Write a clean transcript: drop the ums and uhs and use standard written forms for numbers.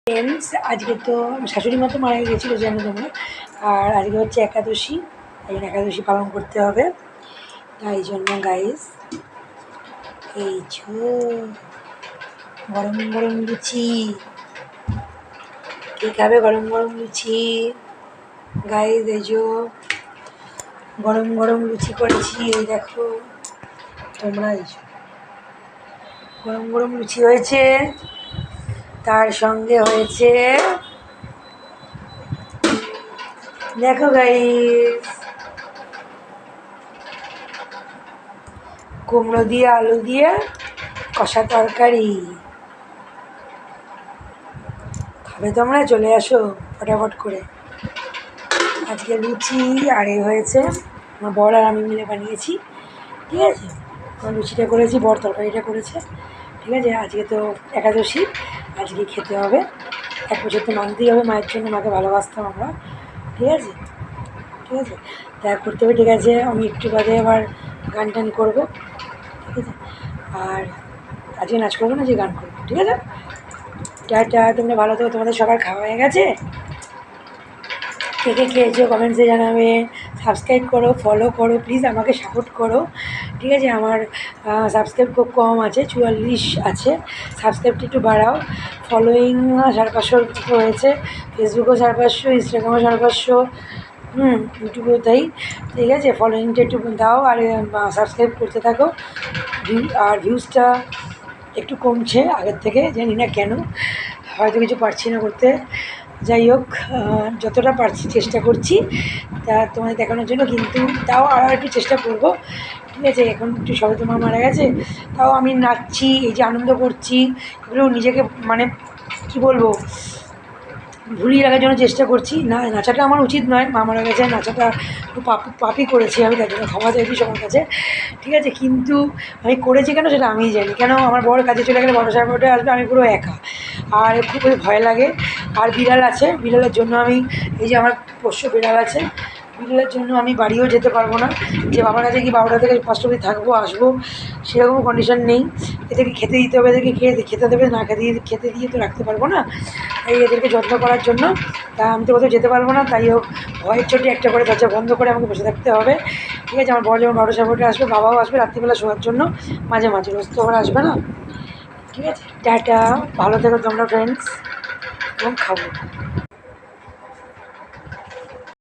Friends, আজকে তো শাশুড়ি মা তো মারা গিয়েছিলো জানো তোমরা। আর আজকে হচ্ছে একাদশী, এই একাদশী পালন করতে হবে। তাই জন্য গাইস এই গরম গরম লুচি, কে খাবে গরম গরম লুচি? গাইস এই গরম গরম লুচি করেছি, এই দেখো তোমরা। এই গরম গরম লুচি হয়েছে, তার সঙ্গে হয়েছে দেখো গাইস কুমড়ো দিয়ে আলু দিয়ে কষা তরকারি। খাবে তোমরা? চলে আসো ফটাফট করে। আজকে লুচি আর এই হয়েছে আমার বর আর আমি মিলে বানিয়েছি, ঠিক আছে। আমার লুচিটা করেছি, বর তরকারিটা করেছে, ঠিক আছে। আজকে তো একাদশী, আজকে খেতে হবে। এক বছর তো মানতেই হবে মায়ের জন্য, মাকে ভালোবাসতাম আমরা, ঠিক আছে ঠিক আছে। তা করতে হবে, ঠিক আছে। আমি একটু বাদে আবার গান টান করবো, ঠিক আছে। আর আজকে নাচ করবো না, যে গান করবো, ঠিক আছে। টাটা, তোমরা ভালো থেকো। তোমাদের সবার খাওয়া হয়ে গেছে? কে কে খেয়েছো কমেন্টসে জানাবে। সাবস্ক্রাইব করো, ফলো করো, প্লিজ আমাকে সাপোর্ট করো, ঠিক আছে। আমার সাবস্ক্রাইব খুব কম আছে, 44 আছে। সাবস্ক্রাইবটা একটু বাড়াও। ফলোয়িং 550 হয়েছে, ফেসবুকেও 550, ইনস্টাগ্রামও 550, ইউটিউবেও তাই, ঠিক আছে। ফলোয়িংটা একটু দাও আর সাবস্ক্রাইব করতে থাকো। আর ভিউজটা একটু কমছে আগের থেকে, জানি না কেন, হয়তো কিছু পারছি না করতে। যাই হোক, যতটা পারছি চেষ্টা করছি তা তোমাদের দেখানোর জন্য, কিন্তু তাও আরও একটু চেষ্টা করব, ঠিক আছে। এখন একটু সবে তোমার মারা গেছে, তাও আমি নাচছি, এই যে আনন্দ করছি, এগুলো নিজেকে মানে কী বলবো, ভুলিয়ে রাখার জন্য চেষ্টা করছি। না, নাচাটা আমার উচিত নয়, মা মারা গেছে, নাচাটা পাপই করেছি আমি, তার জন্য ক্ষমা চাইছি সবার কাছে, ঠিক আছে। কিন্তু আমি করেছি কেন সেটা আমিই জানি। কেন আমার বড় কাজে চলে গেলে 12:30 আসবে, আমি পুরো একা, আর খুবই ভয় লাগে। আর বিড়াল আছে, বিড়ালের জন্য আমি, এই যে আমার পোষ্য বিড়াল আছে, বিড়ালের জন্য আমি বাড়িও যেতে পারবো না, যে বাবার কাছে কি 12টা থেকে 5টা অবধি থাকবো আসবো, সেরকম কন্ডিশন নেই। এদেরকে খেতে দিতে হবে, এদেরকে খেতে দেবে, না খেতে দিয়ে তো রাখতে পারবো না। তাই এদেরকে যত্ন করার জন্য তা আমি তো কোথাও যেতে পারবো না। তাই হোক, ভয়ের চোটে একটা করে দরজা বন্ধ করে আমাকে বসে থাকতে হবে, ঠিক আছে। আমার বড় যখন 12:30 আসবে, বাবাও আসবে রাত্রিবেলা শোয়ার জন্য, মাঝে মাঝে, রোজ তো ওরা আসবে না, ঠিক আছে। টাটা, ভালো থেকো তোমরা ফ্রেন্ডস, এবং খাবো।